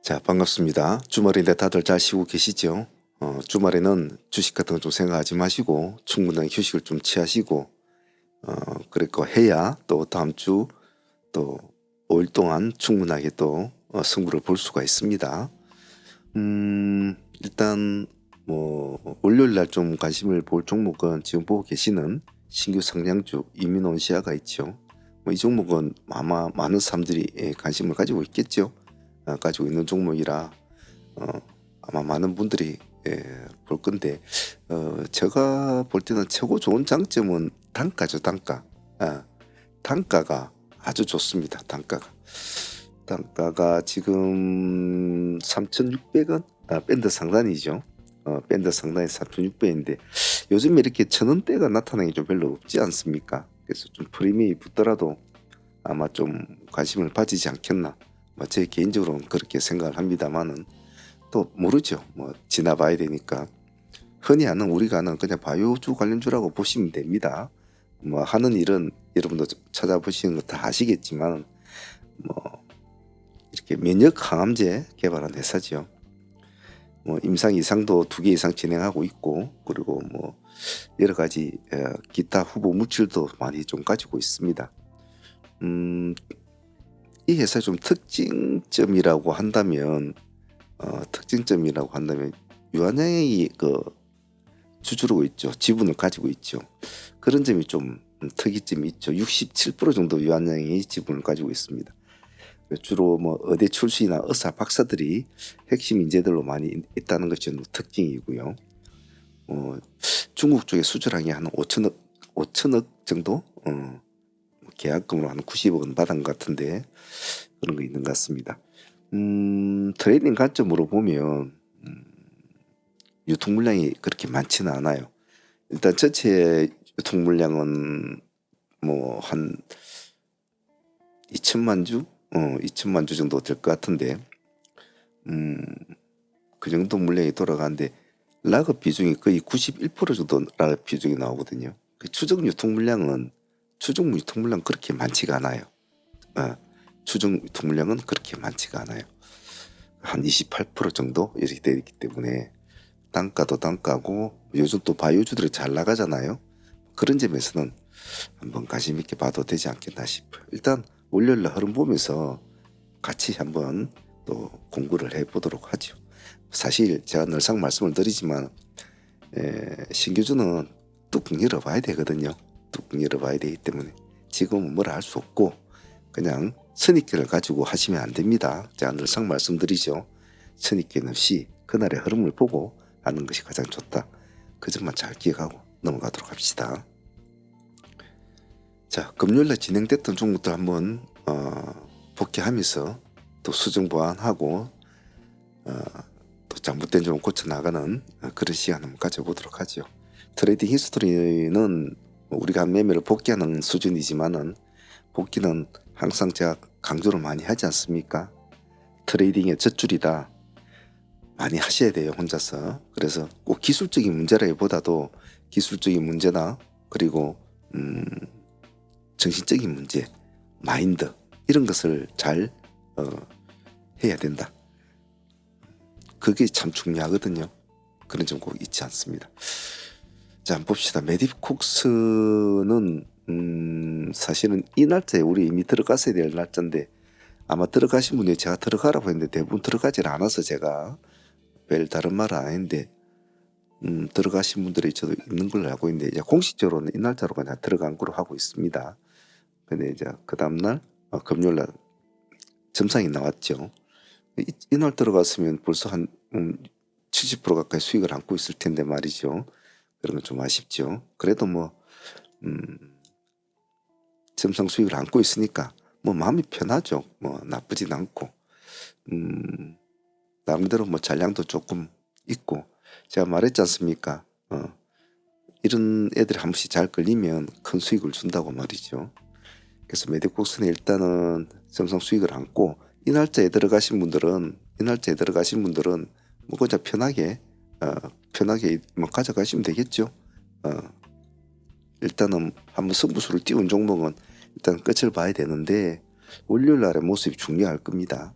자, 반갑습니다. 주말인데 다들 잘 쉬고 계시죠? 주말에는 주식 같은 거 좀 생각하지 마시고 충분한 휴식을 좀 취하시고 그리고 해야 또 다음 주 또 5일 동안 충분하게 또 승부를 볼 수가 있습니다. 일단 뭐 월요일 날 좀 관심을 볼 종목은 지금 보고 계시는 신규 상장주 이민온시아가 있죠. 뭐 이 종목은 아마 많은 사람들이 관심을 가지고 있겠죠. 가지고 있는 종목이라 아마 많은 분들이 볼 건데 제가 볼 때는 최고 좋은 장점은 단가죠. 단가가 아주 좋습니다. 단가가 지금 3,600원 밴드 상단이죠. 밴드 상단이 3,600원인데 요즘에 이렇게 1,000원대가 나타나는 게 좀 별로 없지 않습니까? 그래서 좀 프리미엄이 붙더라도 아마 좀 관심을 가지지 않겠나. 제 개인적으로는 그렇게 생각을 합니다만은 또 모르죠. 뭐 지나봐야 되니까. 흔히 우리가 아는 그냥 바이오주 관련주라고 보시면 됩니다. 뭐 하는 일은 여러분도 찾아보시는 거 다 아시겠지만 뭐 이렇게 면역 항암제 개발한 회사죠. 뭐 임상 이상도 2개 이상 진행하고 있고 그리고 뭐 여러 가지 기타 후보 물질도 많이 좀 가지고 있습니다. 이 회사의 좀 특징점이라고 한다면 유한양이 주주르고 있죠. 지분을 가지고 있죠. 그런 점이 좀 특이점이 있죠. 67% 정도 유한양이 지분을 가지고 있습니다. 주로 뭐 의대 출신이나 의사 박사들이 핵심 인재들로 많이 있다는 것이 특징이고요. 중국 쪽에 수출량이 한 5천억 정도 계약금으로 한 90억 원 받은 것 같은데 그런 거 있는 것 같습니다. 트레이딩 관점으로 보면 유통 물량이 그렇게 많지는 않아요. 일단 전체 유통 물량은 뭐 한 2천만 주, 2천만 주 정도 될 것 같은데, 그 정도 물량이 돌아가는데 락업 비중이 거의 91% 정도 락업 비중이 나오거든요. 추정 유통 물량 그렇게 많지가 않아요. 추정 유통 물량은 그렇게 많지가 않아요. 한 28% 정도 이렇게 되기 때문에 단가도 단가고 요즘 또 바이오주들이 잘 나가잖아요. 그런 점에서는 한번 관심 있게 봐도 되지 않겠나 싶어요. 일단 월요일 흐름 보면서 같이 한번 또 공부를 해보도록 하죠. 사실 제가 늘상 말씀을 드리지만 신규주는 뚜껑 열어봐야 되거든요. 뚜껑 열어봐야 되기 때문에 지금은 뭐라 할 수 없고 그냥 선입견을 가지고 하시면 안 됩니다. 제가 늘상 말씀드리죠. 선입견 없이 그날의 흐름을 보고 하는 것이 가장 좋다. 그 점만 잘 기억하고 넘어가도록 합시다. 자, 금요일에 진행됐던 종목들 한번 복귀하면서 또 수정 보완하고 또 잘못된 점 고쳐 나가는 그런 시간 한번 가져보도록 하죠. 트레이딩 히스토리는 우리가 매매를 복귀하는 수준이지만은 복귀는 항상 제가 강조를 많이 하지 않습니까? 트레이딩의 젖줄이다. 많이 하셔야 돼요, 혼자서. 그래서 꼭 기술적인 문제라기보다도 기술적인 문제나 그리고 정신적인 문제, 마인드 이런 것을 잘 해야 된다. 그게 참 중요하거든요. 그런 점 꼭 잊지 않습니다. 자, 한번 봅시다. 메디콕스는 사실은 이 날짜에 우리 이미 들어갔어야 될 날짜인데 아마 들어가신 분이 제가 들어가라고 했는데 대부분 들어가질 않아서 제가 별 다른 말은 안 했는데 들어가신 분들이 저도 있는 걸로 알고 있는데 이제 공식적으로는 이 날짜로 그냥 들어간 걸로 하고 있습니다. 근데 이제 그 다음날 금요일 날 점상이 나왔죠. 이날 들어갔으면 벌써 한 70% 가까이 수익을 안고 있을 텐데 말이죠. 그런 건 좀 아쉽죠. 그래도 뭐 점상 수익을 안고 있으니까 뭐 마음이 편하죠. 뭐 나쁘진 않고 나름대로 뭐 잔량도 조금 있고 제가 말했지 않습니까? 이런 애들이 한 번씩 잘 끌리면 큰 수익을 준다고 말이죠. 그래서 메디콕스는 일단은 점상 수익을 안고 이 날짜에 들어가신 분들은 뭐 그냥 편하게 뭐 가져가시면 되겠죠. 일단은 한번 승부수를 띄운 종목은 일단 끝을 봐야 되는데 월요일 날의 모습이 중요할 겁니다.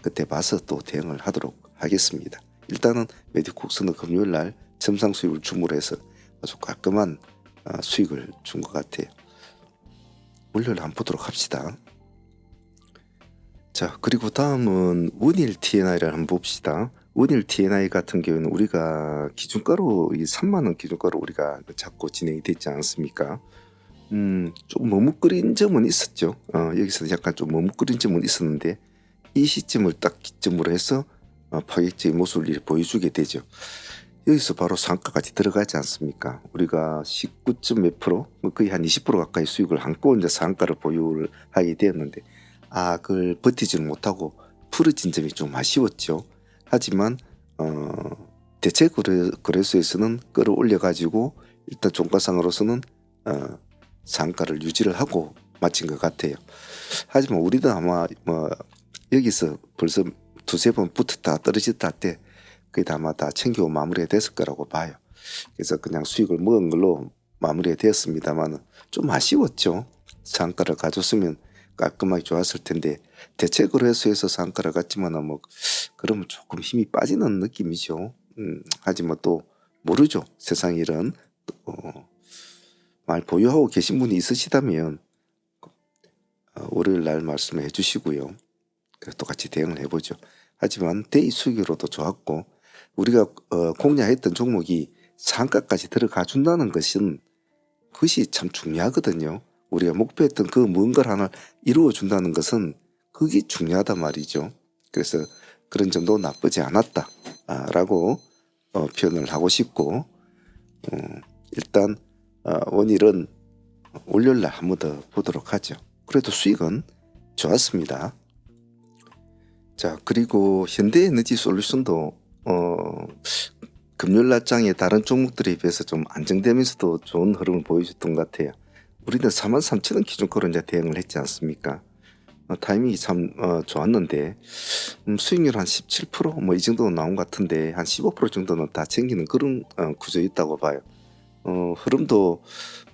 그때 봐서 또 대응을 하도록 하겠습니다. 일단은 메디콕스는 금요일 날 첨상 수입을 주물해서 아주 깔끔한 수익을 준 것 같아요. 월요일 한번 보도록 합시다. 자, 그리고 다음은 원일 TNI를 한번 봅시다. 원일 TNI 같은 경우는 우리가 기준가로 이 3만원 기준가로 우리가 잡고 진행이 됐지 않습니까? 좀 머뭇거린 점은 있었죠. 여기서 약간 좀 머뭇거린 점은 있었는데 이 시점을 딱 기점으로 해서 파격적인 모습을 보여주게 되죠. 여기서 바로 상가까지 들어가지 않습니까? 우리가 19점 몇 프로, 거의 한 20% 가까이 수익을 안고 이제 상가를 보유를 하게 되었는데 그걸 버티지를 못하고 풀어진 점이 좀 아쉬웠죠. 하지만 대체 거래소에서는 끌어올려 가지고 일단 종가상으로서는 상가를 유지를 하고 마친 것 같아요. 하지만 우리도 아마 여기서 벌써 두세 번 붙었다 떨어졌다 할 때 그게 아마 다 챙겨 마무리가 됐을 거라고 봐요. 그래서 그냥 수익을 먹은 걸로 마무리가 되었습니다만 좀 아쉬웠죠. 상가를 가졌으면 깔끔하게 좋았을 텐데 대체 거래소에서 상가를 갔지만 그러면 조금 힘이 빠지는 느낌이죠. 하지만 또 모르죠. 세상 일은 말 보유하고 계신 분이 있으시다면 월요일 날 말씀해 주시고요. 똑같이 대응을 해보죠. 하지만 데이 수익으로도 좋았고 우리가 공략했던 종목이 상가까지 들어가 준다는 것은 그것이 참 중요하거든요. 우리가 목표했던 그 무언가를 하나 이루어 준다는 것은 그게 중요하단 말이죠. 그래서 그런 점도 나쁘지 않았다 라고 표현을 하고 싶고 일단 원일은 월요일날 한 번 더 보도록 하죠. 그래도 수익은 좋았습니다. 자, 그리고 현대에너지솔루션도 금요일 날장에 다른 종목들에 비해서 좀 안정되면서도 좋은 흐름을 보여줬던 것 같아요. 우리는 43,000원 기준가로 이제 대응을 했지 않습니까? 타이밍이 참 좋았는데 수익률 한 17% 이 정도는 나온 것 같은데 한 15% 정도는 다 챙기는 그런 구조였다고 봐요. 흐름도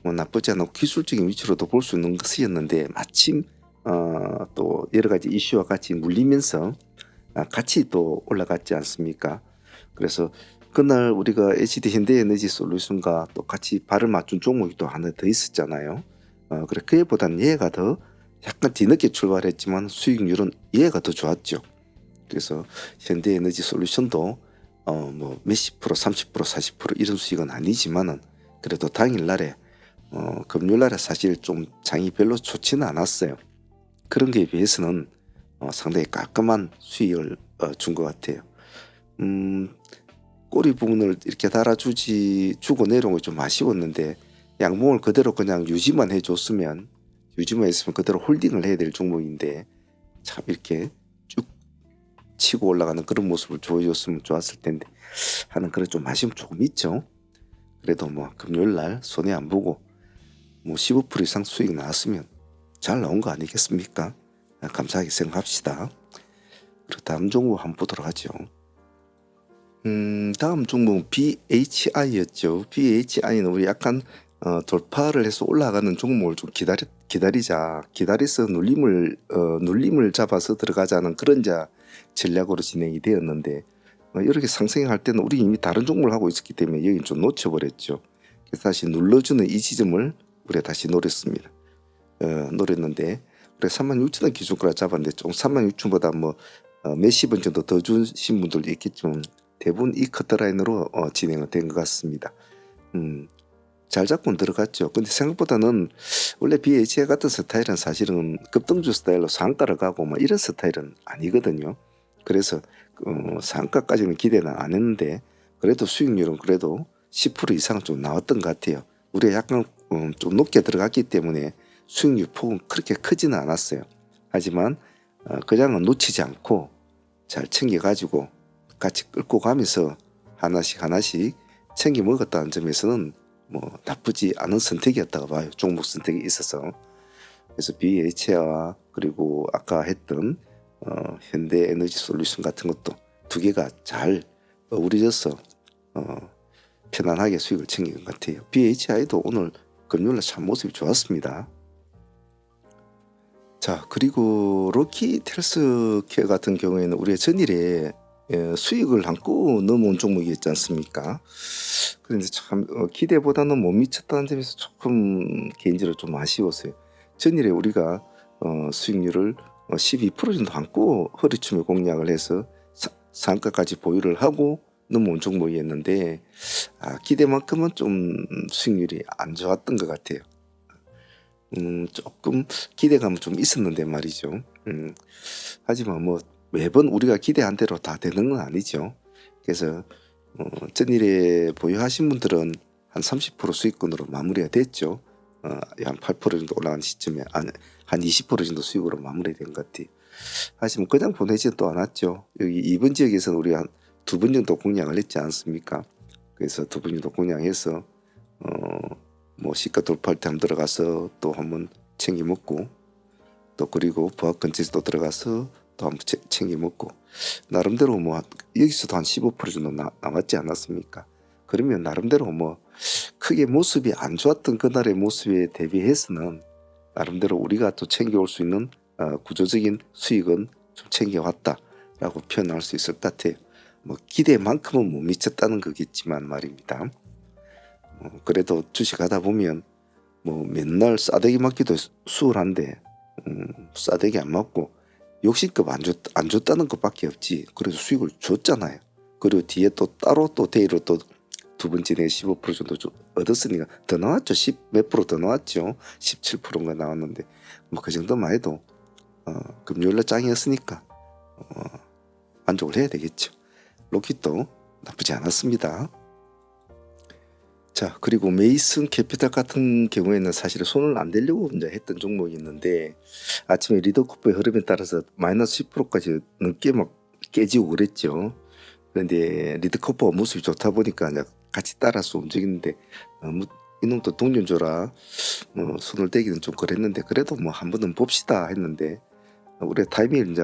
나쁘지 않고 기술적인 위치로도 볼 수 있는 것이었는데 마침 또 여러 가지 이슈와 같이 물리면서 같이 또 올라갔지 않습니까? 그래서 그날 우리가 HD 현대에너지솔루션과 또 같이 발을 맞춘 종목이 또 하나 더 있었잖아요. 그래 그에보다는 얘가 더 약간 뒤늦게 출발했지만 수익률은 얘가 더 좋았죠. 그래서 현대에너지솔루션도 몇십 프로, 30%, 40% 이런 수익은 아니지만은 그래도 당일날에 금요일날에 사실 좀 장이 별로 좋지는 않았어요. 그런 게 비해서는 상당히 깔끔한 수익을 준 것 같아요. 꼬리 부분을 이렇게 달아주고 내려온 게 좀 아쉬웠는데 양봉을 그대로 그냥 유지만 해줬으면 유지만 했으면 그대로 홀딩을 해야 될 종목인데 참 이렇게 쭉 치고 올라가는 그런 모습을 보여줬으면 좋았을 텐데 하는 그런 좀 아쉬움 조금 있죠. 그래도 금요일날 손해 안 보고 15% 이상 수익 나왔으면 잘 나온 거 아니겠습니까? 감사하게 생각합시다. 그리고 다음 종목 한번 보도록 하죠. 다음 종목은 BHI였죠. BHI는 우리 약간 돌파를 해서 올라가는 종목을 좀 기다려서 눌림을 잡아서 들어가자는 그런 전략으로 진행이 되었는데 이렇게 상승할 때는 우리 이미 다른 종목을 하고 있었기 때문에 여기 좀 놓쳐버렸죠. 그래서 다시 눌러주는 이 지점을 우리가 다시 노렸습니다. 노렸는데 우리가 36,000원 기준가로 잡았는데 좀 36,000원보다 몇십 원 정도 더 주신 분들도 있겠지만 대부분 이 커트라인으로 진행은 된 것 같습니다. 잘 잡고는 들어갔죠. 근데 생각보다는 원래 BHI 같은 스타일은 사실은 급등주 스타일로 상가를 가고 이런 스타일은 아니거든요. 그래서 상가까지는 기대는 안 했는데 그래도 수익률은 그래도 10% 이상 좀 나왔던 것 같아요. 우리가 약간 좀 높게 들어갔기 때문에 수익률 폭은 그렇게 크지는 않았어요. 하지만 그냥은 놓치지 않고 잘 챙겨가지고 같이 끌고 가면서 하나씩 챙겨 먹었다는 점에서는 나쁘지 않은 선택이었다고 봐요. 종목 선택이 있어서. 그래서 BH와 그리고 아까 했던 현대에너지솔루션 같은 것도 두 개가 잘 어우러져서 편안하게 수익을 챙긴 것 같아요. BHI도 오늘 금요일에 참 모습이 좋았습니다. 자, 그리고 럭키텔스케어 같은 경우에는 우리가 전일에 수익을 안고 넘어온 종목이 있지 않습니까? 그런데 참 기대보다는 못 미쳤다는 점에서 조금 개인적으로 좀 아쉬웠어요. 전일에 우리가 수익률을 12% 정도 안고 허리춤에 공략을 해서 상가까지 보유를 하고 넘어온 종목이었는데 기대만큼은 좀 수익률이 안 좋았던 것 같아요. 조금 기대감은 좀 있었는데 말이죠. 하지만 뭐 매번 우리가 기대한 대로 다 되는 건 아니죠. 그래서 전일에 보유하신 분들은 한 30% 수익권으로 마무리가 됐죠. 한 8% 정도 올라간 시점에 한 20% 정도 수익으로 마무리된 것 같아요. 하지만 그냥 보내지는 또 않았죠. 여기 이번 지역에서는 우리가 한 2번 정도 공략을 했지 않습니까? 그래서 2번 정도 공략해서 뭐 시가 돌파할 때 한번 들어가서 또 한번 챙겨 먹고, 또 그리고 부합 근처에서 또 들어가서 또 한번 챙겨 먹고, 나름대로 뭐 여기서도 한 15% 정도 나왔지 않았습니까? 그러면 나름대로 뭐 크게 모습이 안 좋았던 그날의 모습에 대비해서는 나름대로 우리가 또 챙겨올 수 있는 구조적인 수익은 좀 챙겨왔다라고 표현할 수 있을 것 같아요. 뭐 기대만큼은 못 미쳤다는 거겠지만 말입니다. 그래도 주식하다 보면 뭐 맨날 싸대기 맞기도 수월한데 싸대기 안 맞고 욕심급 안 줬다는 것밖에 없지. 그래서 수익을 줬잖아요. 그리고 뒤에 또 따로 또 대의로 또 두 번째 내 15% 정도 얻었으니까 더 나왔죠. 10 몇 프로 더 나왔죠. 17%인가 나왔는데 뭐 그 정도만 해도 금요일날 짱이었으니까 만족을 해야 되겠죠. 로키도 나쁘지 않았습니다. 자, 그리고 메이슨 캐피탈 같은 경우에는 사실 손을 안 대려고 이제 했던 종목이 있는데 아침에 리더코프의 흐름에 따라서 마이너스 10%까지 넘게 막 깨지고 그랬죠. 그런데 리더코프가 모습이 좋다 보니까 이제 같이 따라서 움직이는데 이놈도 동전줘라 손을 대기는 좀 그랬는데 그래도 뭐 한 번은 봅시다 했는데 우리 타이밍을 이제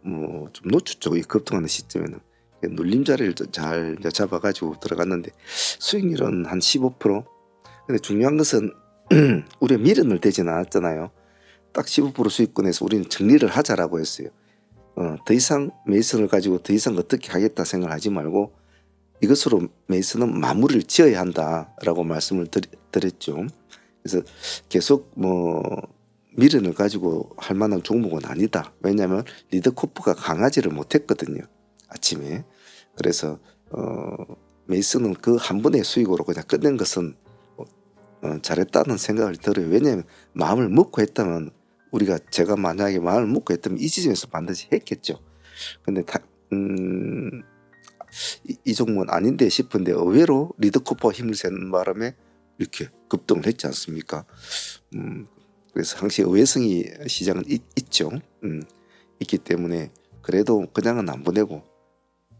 뭐 좀 놓쳤죠. 이 급등하는 시점에는. 눌림 자리를 잘 잡아가지고 들어갔는데 수익률은 한 15%. 근데 중요한 것은 우리가 미련을 대지는 않았잖아요. 딱 15% 수익권에서 우리는 정리를 하자라고 했어요. 더 이상 메이슨을 가지고 더 이상 어떻게 하겠다 생각하지 말고 이것으로 메이슨은 마무리를 지어야 한다라고 말씀을 드렸죠. 그래서 계속 뭐 미련을 가지고 할 만한 종목은 아니다. 왜냐하면 리더코프가 강하지를 못했거든요. 아침에. 그래서 메이슨은 그 한 번의 수익으로 그냥 끝낸 것은 잘했다는 생각을 들어요. 왜냐하면 마음을 먹고 했다면 제가 만약에 마음을 먹고 했다면 이 지점에서 반드시 했겠죠. 근데 이 종목은 아닌데 싶은데 의외로 리더코프가 힘을 센 바람에 이렇게 급등을 했지 않습니까? 그래서 항상 의외성이 시장은 있죠. 있기 때문에 그래도 그냥은 안 보내고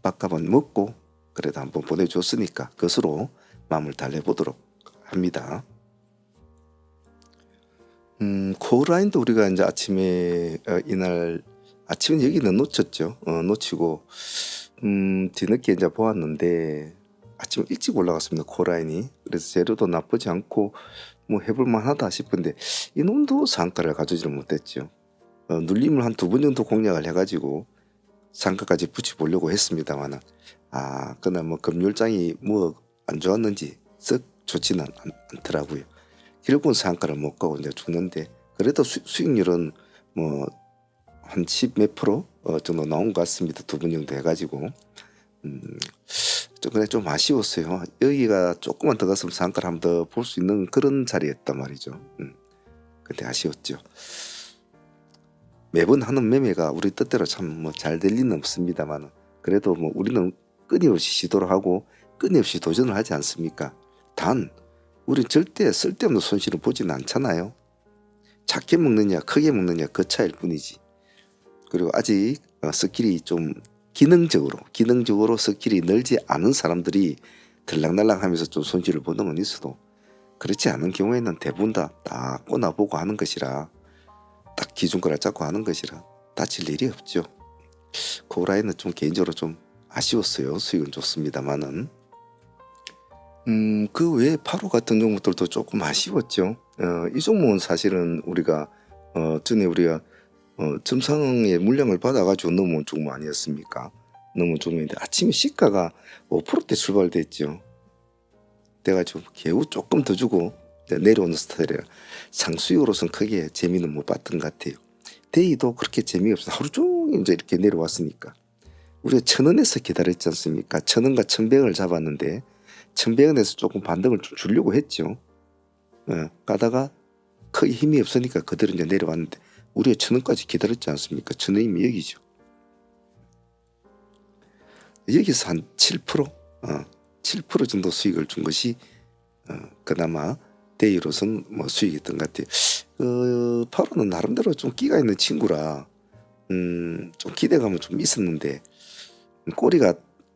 밥값은 먹고 그래도 한번 보내줬으니까 그것으로 마음을 달래보도록 합니다. 코어라인도 우리가 이제 아침에 이날 아침에 여기는 놓쳤죠. 놓치고 뒤늦게 이제 보았는데 아침 일찍 올라갔습니다. 코어라인이. 그래서 재료도 나쁘지 않고 뭐 해볼만하다 싶은데 이놈도 상가를 가져지를 못했죠. 눌림을 한 2번 정도 공략을 해가지고 상가까지 붙여보려고 했습니다만은 그날 뭐 금요일장이 뭐 안 좋았는지 썩 좋지는 않더라고요. 결국은 상가를 못 가고 이제 죽는데 그래도 수익률은 뭐 한 10 몇 프로 정도 나온 것 같습니다. 2번 정도 해가지고 그래 좀 아쉬웠어요. 여기가 조금만 더 갔으면 상가를 한 번 더 볼 수 있는 그런 자리였단 말이죠. 근데 아쉬웠죠. 매번 하는 매매가 우리 뜻대로 참 뭐 잘 될 리는 없습니다만 그래도 뭐 우리는 끊임없이 시도를 하고 끊임없이 도전을 하지 않습니까? 단 우린 절대 쓸데없는 손실을 보지는 않잖아요. 작게 먹느냐 크게 먹느냐 그 차이일 뿐이지. 그리고 아직 스킬이 좀 기능적으로 스킬이 늘지 않은 사람들이 들락날락하면서 좀 손실을 보는 건 있어도 그렇지 않은 경우에는 대부분 다 꼬나보고 하는 것이라 딱 기준가를 잡고 하는 것이라 다칠 일이 없죠. 코라인은 좀 개인적으로 좀 아쉬웠어요. 수익은 좋습니다만은 그 외에 파로 같은 종목들도 조금 아쉬웠죠. 이 종목은 사실은 우리가 전에 우리가 점상의 물량을 받아가지고 넘어온 종목 아니었습니까? 넘어온 종목인데 아침에 시가가 5%대 출발됐죠. 돼가지고 개우 조금 더 주고 내려오는 스타일이라 상수익으로서는 크게 재미는 못 봤던 것 같아요. 데이도 그렇게 재미없어. 하루 종일 이제 이렇게 내려왔으니까 우리가 1,000원에서 기다렸지 않습니까? 1,000원과 1,100원을 잡았는데 1,100원에서 조금 반등을 좀 주려고 했죠. 가다가 크게 힘이 없으니까 그대로 이제 내려왔는데 우리가 1,000원까지 기다렸지 않습니까? 1,000원이면 여기죠. 여기서 한 7%, 7% 정도 수익을 준 것이 그나마 데이로선 뭐 수익이었던 것 같아요. 파로는 나름대로 좀 끼가 있는 친구라 좀 기대감은 좀 있었는데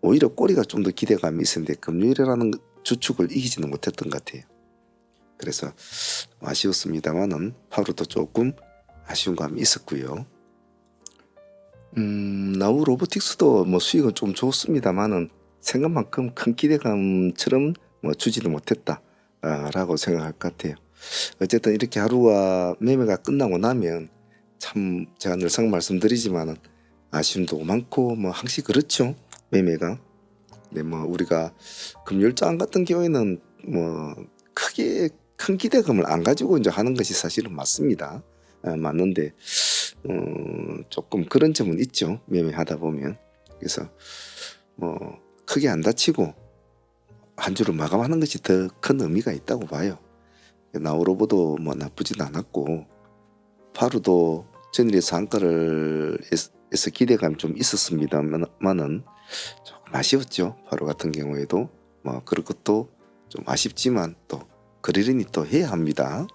오히려 꼬리가 좀 더 기대감이 있었는데 금요일이라는 주축을 이기지는 못했던 것 같아요. 그래서 아쉬웠습니다만은 파로도 조금 아쉬운 감이 있었고요. 나우 로보틱스도 뭐 수익은 좀 좋습니다만은 생각만큼 큰 기대감처럼 뭐 주지는 못했다 라고 생각할 것 같아요. 어쨌든 이렇게 하루가 매매가 끝나고 나면 참 제가 늘상 말씀드리지만은 아쉬움도 많고 뭐 항시 그렇죠, 매매가. 네, 뭐 우리가 금요일장 같은 경우에는 뭐 크게 큰 기대감을 안 가지고 이제 하는 것이 사실은 맞습니다. 맞는데 조금 그런 점은 있죠, 매매하다 보면. 그래서 뭐 크게 안 다치고 한 주를 마감하는 것이 더 큰 의미가 있다고 봐요. 나우로보도 뭐 나쁘진 않았고 파루도 전일의 상가를 에서 기대감이 좀 있었습니다만은 조금 아쉬웠죠. 파루 같은 경우에도 뭐 그런 것도 좀 아쉽지만 또 그러려니 또 해야 합니다.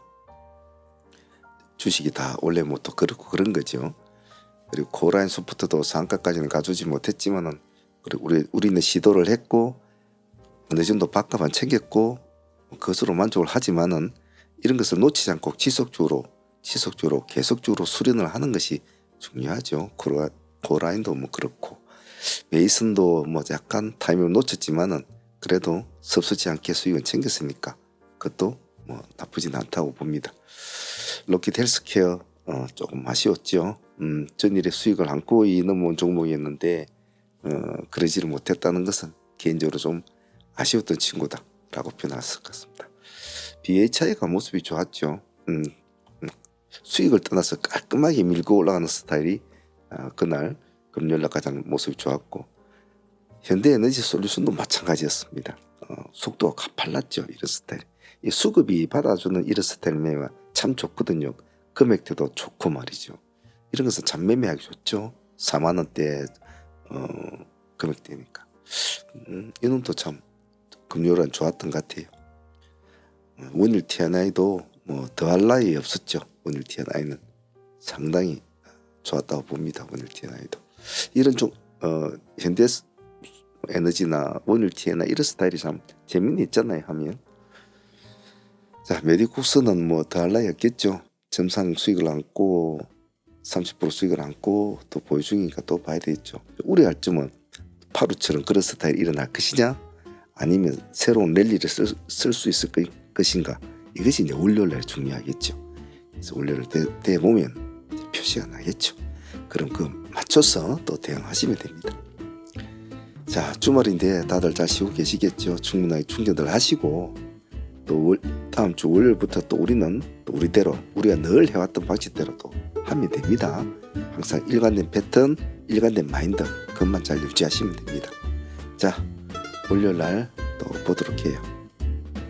주식이 다 원래 뭐 또 그렇고 그런 거죠. 그리고 코라인 소프트도 상가까지는 가주지 못했지만은 우리는 시도를 했고 어느 정도 밥값은 챙겼고 그것으로 만족을 하지만은 이런 것을 놓치지 않고 지속적으로 계속적으로 수련을 하는 것이 중요하죠. 코라인도 뭐 그렇고 메이슨도 뭐 약간 타이밍을 놓쳤지만은 그래도 섭섭지 않게 수익은 챙겼으니까 그것도 뭐 나쁘진 않다고 봅니다. 럭키드 헬스케어 조금 아쉬웠죠. 전일의 수익을 안고 넘어온 종목이었는데 그러지를 못했다는 것은 개인적으로 좀 아쉬웠던 친구다라고 표현할 수 있을 것 같습니다. BHI가 모습이 좋았죠. 수익을 떠나서 깔끔하게 밀고 올라가는 스타일이 그날 금요일날 가장 모습이 좋았고 현대에너지 솔루션도 마찬가지였습니다. 속도가 가팔랐죠. 이런 스타일. 이 수급이 받아주는 이런 스타일 매매가 참 좋거든요. 금액대도 좋고 말이죠. 이런 것은 참 매매하기 좋죠. 4만 원대 금액대니까. 이놈도 참 금요일은 좋았던 것 같아요. 원일 T&I도 뭐 더할 나위 없었죠. 원일 T&I는 상당히 좋았다고 봅니다. 원일 T&I도 이런 좀 현대 에너지나 원일 T&I 이런 스타일이 참 재미는 있잖아요. 하면 자, 메디쿠스는 뭐 더할 나위 없겠죠. 점상 수익을 안고 30% 수익을 안고 또 보유 중이니까 또 봐야 되겠죠. 우려할 점은 파루처럼 그런 스타일이 일어날 것이냐 아니면 새로운 랠리를 쓸 수 있을 것인가, 이것이 이제 월요일날 중요하겠죠. 그래서 월요일 대보면 표시가 나겠죠. 그럼 그 맞춰서 또 대응하시면 됩니다. 자, 주말인데 다들 잘 쉬고 계시겠죠. 충분하게 충전들 하시고 또 다음 주 월요일부터 또 우리는 또 우리대로 우리가 늘 해왔던 방식대로 또 하면 됩니다. 항상 일관된 패턴, 일관된 마인드 그것만 잘 유지하시면 됩니다. 자, 월요일날 또 보도록 해요.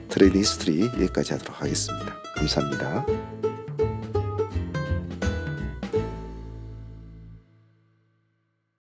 트레이딩 히스토리 여기까지 하도록 하겠습니다. 감사합니다.